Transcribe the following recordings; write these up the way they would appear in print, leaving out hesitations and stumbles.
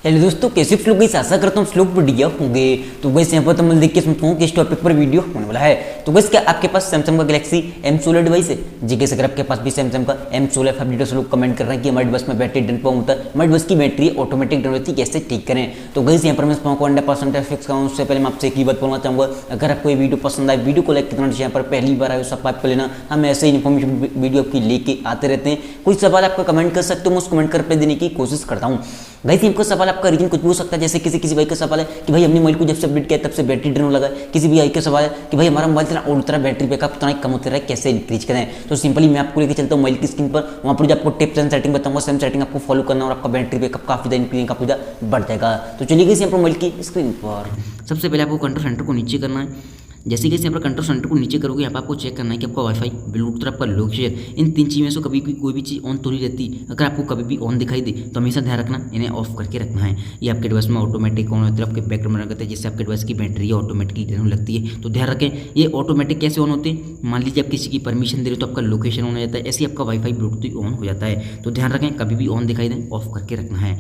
Hello दोस्तों, कैसे आप लोग गई आशा करता हूँ आप लोग बढ़िया होंगे। तो गैस यहाँ पर तो मैं देख के समझता हूँ कि इस टॉपिक पर वीडियो होने वाला है। तो गैस क्या आपके पास सैमसंग का गैलेक्सी M16 डिवाइस है जी? गैस अगर आपके पास भी सैमसंग का M16 5 लोग कमेंट कर रहे हैं कि हमारे डिवाइस में बैटरी ड्रेन प्रॉब्लम होता है, हमारे डिवाइस की बैटरी ऑटोमेटिक ड्रेन होती है, कैसे ठीक करें। तो गैस यहाँ पर मैं 100% फिक्स करूँ उससे पहले मैं आपसे एक ही बात बोलना चाहूँगा, अगर आपको ये वीडियो पसंद आए वीडियो को लाइक करना, यहाँ पर पहली बार आए सब्सक्राइब कर लेना। हम ऐसे ही इन्फॉर्मेशन वीडियो आपकी लेके आते रहते हैं। कोई सवाल आपका कमेंट कर सकते हो, मैं उस कमेंट कर पे देने की कोशिश करता हूँ। गाइस इनको सवाल आपका रीजन कुछ भी हो सकता है, जैसे किसी भाई का सवाल है कि भाई हमने मोबाइल को जब से अपडेट किया तब से बैटरी ड्रेन लगा है। किसी भी भाई का सवाल है कि भाई हमारा मोबाइल इतना उल्टा बैटरी बैकअप इतना कम होता है, कैसे इंक्रीज करें। तो सिंपली मैं आपको लेके चलता हूँ मोबाइल की स्क्रीन पर, वहाँ पर जो आपको टिप्स एंड सेटिंग बताऊंगा, सेम सेटिंग आपको फॉलो करना और आपका बैटरी बैकअप काफी ज़्यादा इंक्रीज काफी ज़्यादा बढ़ जाएगा। तो चलिए गाइस यहाँ पर मोबाइल की स्क्रीन पर सबसे पहले आपको कंट्रोल सेंटर को नीचे करना है। जैसे कि यहाँ पर कंट्रोल सेंटर को नीचे करोगे, यहाँ पर आपको चेक करना है कि आपका वाईफाई, ब्लूटूथ, आपका लोकेशन, इन तीन चीज़ों में से कभी भी कोई भी चीज़ ऑन तो नहीं रहती। अगर आपको कभी भी ऑन दिखाई दे तो हमेशा ध्यान रखना इन्हें ऑफ करके रखना है। ये आपके डिवाइस में ऑटोमेटिक ऑन होते हैं, आपके बैकग्राउंड में लगते हैं, जिससे आपके डिवाइस की बैटरी ऑटोमेटिकली ड्रेन होने लगती है। तो ध्यान रखें ये ऑटोमेटिक कैसे ऑन होते हैं। मान लीजिए आप किसी की परमिशन दे रहे हो तो आपका लोकेशन ऑन हो जाता है, ऐसे ही आपका वाईफाई ब्लूटूथ ऑन हो जाता है। तो ध्यान रखें कभी भी ऑन दिखाई दें ऑफ करके रखना है।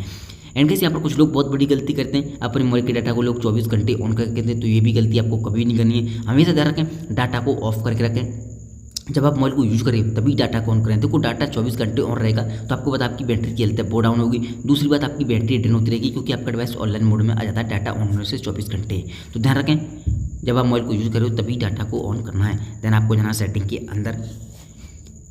एंड कैसे यहाँ पर कुछ लोग बहुत बड़ी गलती करते हैं, अपने मोबाइल के डाटा को लोग 24 घंटे ऑन करके कहते हैं, तो ये भी गलती आपको कभी नहीं करनी है। हमेशा ध्यान रखें डाटा को ऑफ करके रखें। जब आप मोबाइल को यूज करें तभी डाटा को ऑन करें। देखो डाटा 24 घंटे ऑन रहेगा तो आपको पता आपकी बैटरी की हेल्थ है वो डाउन होगी। दूसरी बात आपकी बैटरी ड्रेन होती रहेगी क्योंकि आपका डिवाइस ऑनलाइन मोड में आ जाता है डाटा ऑन होने से 24 घंटे। तो ध्यान रखें जब आप मोबाइल को यूज़ करो तभी डाटा को ऑन करना है। देन आपको जाना सेटिंग के अंदर।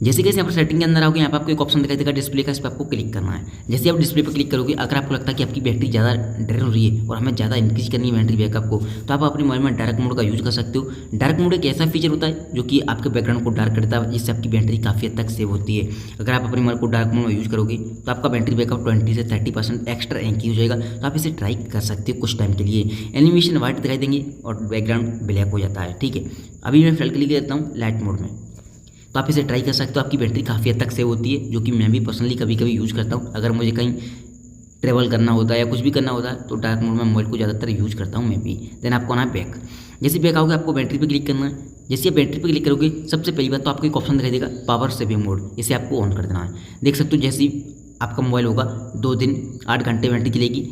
जैसे कि यहाँ पर सेटिंग के अंदर आओगे, यहाँ पर आपको एक ऑप्शन दिखाई देगा डिस्प्ले का, इस पर आपको क्लिक करना है। जैसे आप डिस्प्ले पर क्लिक करोगे, अगर आपको लगता है कि आपकी बैटरी ज़्यादा ड्रेन हो रही है और हमें ज़्यादा इंक्रीज करनी है बैटरी बैकअप को, तो आप अपने मोबाइल में डार्क मोड का यूज़ कर सकते हो। डार्क मोड एक ऐसा फीचर होता है जो कि आपके बैकग्राउंड को डार्क करता है, जिससे आपकी बैटरी काफ़ी हद तक सेव होती है। अगर आप अपने मोबाइल को डार्क मोड में यूज़ करोगे तो आपका बैटरी बैकअप 20 से 30% एक्स्ट्रा इंक्रीज हो जाएगा। तो आप इसे ट्राई कर सकते हो कुछ टाइम के लिए। एनिमेशन वाइट दिखाई देंगे और बैकग्राउंड ब्लैक हो जाता है। ठीक है, अभी मैं फिलहाल के लिए लेता हूँ लाइट मोड में, तो आप इसे ट्राई कर सकते हो। आपकी बैटरी काफ़ी हद तक सेव होती है, जो कि मैं भी पर्सनली कभी कभी यूज़ करता हूँ। अगर मुझे कहीं ट्रैवल करना होता है या कुछ भी करना होता है तो डार्क मोड में मोबाइल को ज़्यादातर यूज़ करता हूँ मैं भी। देन आपको आना है बैक। जैसे बैक आओगे आपको बैटरी पे क्लिक करना है। जैसे आप बैटरी पे क्लिक करोगे सबसे पहली बात तो आपको एक ऑप्शन दिखाई देगा पावर सेविंग मोड, इसे आपको ऑन कर देना है। देख सकते हो जैसे ही आपका मोबाइल होगा 2 दिन 8 घंटे बैटरी चलेगी।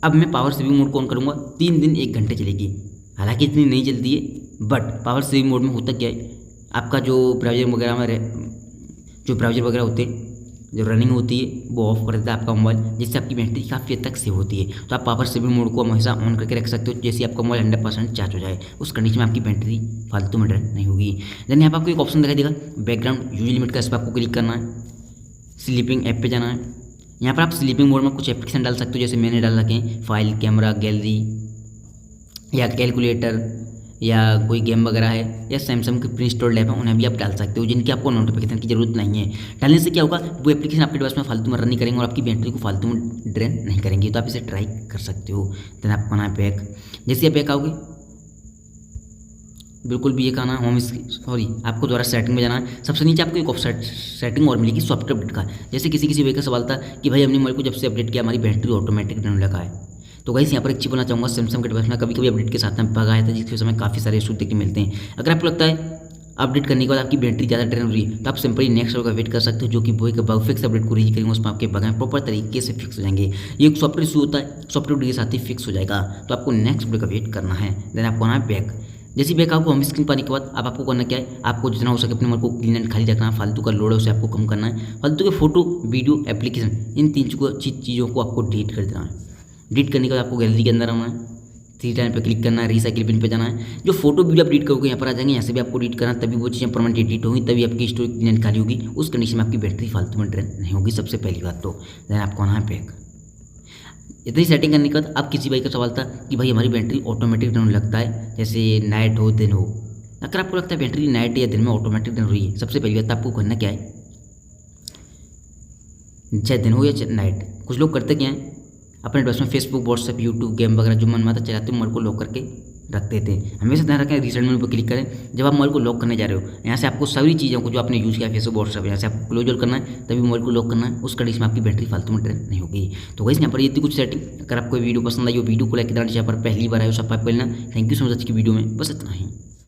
अब मैं पावर सेविंग मोड को ऑन करूँगा, 3 दिन 1 घंटे चलेगी। हालांकि इतनी नहीं चलती है, बट पावर सेविंग मोड में होता क्या है, आपका जो ब्राउजर वगैरह होते हैं, जो रनिंग होती है वो ऑफ कर देता है आपका मोबाइल, जिससे आपकी बैटरी काफ़ी हद तक सेव होती है। तो आप पावर सेविंग मोड को हमेशा ऑन करके रख सकते हो। जैसे आपका मोबाइल 100% चार्ज हो जाए, उस कंडीशन में आपकी बैटरी फालतू में ड्रेन नहीं होगी। देन यहाँ पर आपको एक ऑप्शन दिखाई देगा बैकग्राउंड यूज लिमिट का, इस पर आपको क्लिक करना है। स्लीपिंग ऐप पर जाना है। यहाँ पर आप स्लीपिंग मोड में कुछ एप्लीकेशन डाल सकते हो, जैसे मैंने डाल रखे हैं फाइल, कैमरा, गैलरी या कैलकुलेटर या कोई गेम वगैरह है या सैमसंग के प्री इंस्टॉल्ड ऐप है, उन्हें भी आप डाल सकते हो, जिनकी आपको नोटिफिकेशन की जरूरत नहीं है। डालने से क्या होगा, वो एप्लीकेशन आपके डिवाइस में फालतू में रन नहीं करेंगे और आपकी बैटरी को फालतू में ड्रेन नहीं करेंगे। तो आप इसे ट्राई कर सकते हो। देन आपको आना है बैक। जैसे आप बैक आओगे बिल्कुल भी ये कहना आपको दोबारा सेटिंग में जाना है। सबसे नीचे आपको एक ऑप्शन सेटिंग और मिलेगी सॉफ्टवेयर अपडेट का। जैसे किसी भाई का सवाल था कि भाई हमने मोबाइल को जब से अपडेट किया हमारी बैटरी ऑटोमेटिक ड्रेन लगा है। तो गाइस यहाँ पर एक चीज़ बोलना चाहूँगा, सैमसंग के डिवाइस में कभी कभी अपडेट के साथ में बग आया था, जिसकी वजह से हमें काफ़ी सारे इशू देखने मिलते हैं। अगर आपको लगता है अपडेट करने के बाद आपकी बैटरी ज़्यादा ड्रेन हो रही है तो आप सिंपली नेक्स्ट का वेट कर सकते हो, जो कि वो एक बग फिक्स अपडेट को रीच करेंगे, उसमें आपके बग प्रॉपर तरीके से फिक्स हो जाएंगे। ये एक सॉफ्टवेयर इशू होता है, सॉफ्टवेयर के साथ ही फिक्स हो जाएगा। तो आपको नेक्स्ट अपडेट का वेट करना है। देन आपको आना है बैक। जैसे बैक आपको होम स्क्रीन पाने के बाद अब आपको करना क्या है, आपको जितना हो सके अपने मोबाइल को क्लीन एंड खाली रखना है। फालतू का लोड है उसे आपको कम करना है। फालतू के फोटो, वीडियो, एप्लीकेशन, इन तीन चीज़ों को आपको डिलीट कर देना है। डिलीट करने के बाद आपको गैलरी के अंदर आना है, 3 टाइम पे क्लिक करना है, रिसाइकिल पिन पे जाना है। जो फोटो वीडियो आप डिलीट करोगे यहाँ पर आ जाएंगे, यहाँ से भी आपको डिलीट करना, तभी वो चीज़ें परमानेंट डिलीट होंगी, तभी आपकी स्टोरेज क्लीन एंड खाली होगी। उस कंडीशन में आपकी बैटरी फालतू में ड्रेन नहीं होगी, सबसे पहली बात तो। देन आपको आना है बैक। इतनी सेटिंग करने के बाद अब किसी भाई का सवाल था कि भाई हमारी बैटरी ऑटोमेटिक ड्रेन लगता है, जैसे नाइट हो दिन हो। अगर आपको लगता है बैटरी नाइट या दिन में ऑटोमेटिक ड्रेन हो रही है, सबसे पहली बात आपको करना क्या है, चाहे दिन हो या चाहे नाइट, कुछ लोग करते क्या हैं अपने डिवाइस में फेसबुक, व्हाट्सएप, यूट्यूब, गेम वगैरह जो मन माता चलाते हो मोबाइल को लॉक करके रख देते हैं। हमेशा ध्यान रखें रीसेट मेनू पर क्लिक करें। जब आप मोबाइल को लॉक करने जा रहे हो, यहाँ से आपको सभी चीज़ों को जो आपने यूज़ किया फेसबुक, व्हाट्सएप, यहाँ से आपको क्लोज करना है, तभी मोबाइल को लॉक करना है। उस कंडीशन में आपकी बैटरी फालतू में ड्रेन नहीं होगी। तो गाइस यहाँ पर ये थी कुछ सेटिंग। अगर आपको वीडियो पसंद आई हो, वीडियो को लाइक करना, यहाँ पर पहली बार आए हो सब्सक्राइब कर लेना। Thank you so much. आज की वीडियो में बस इतना ही।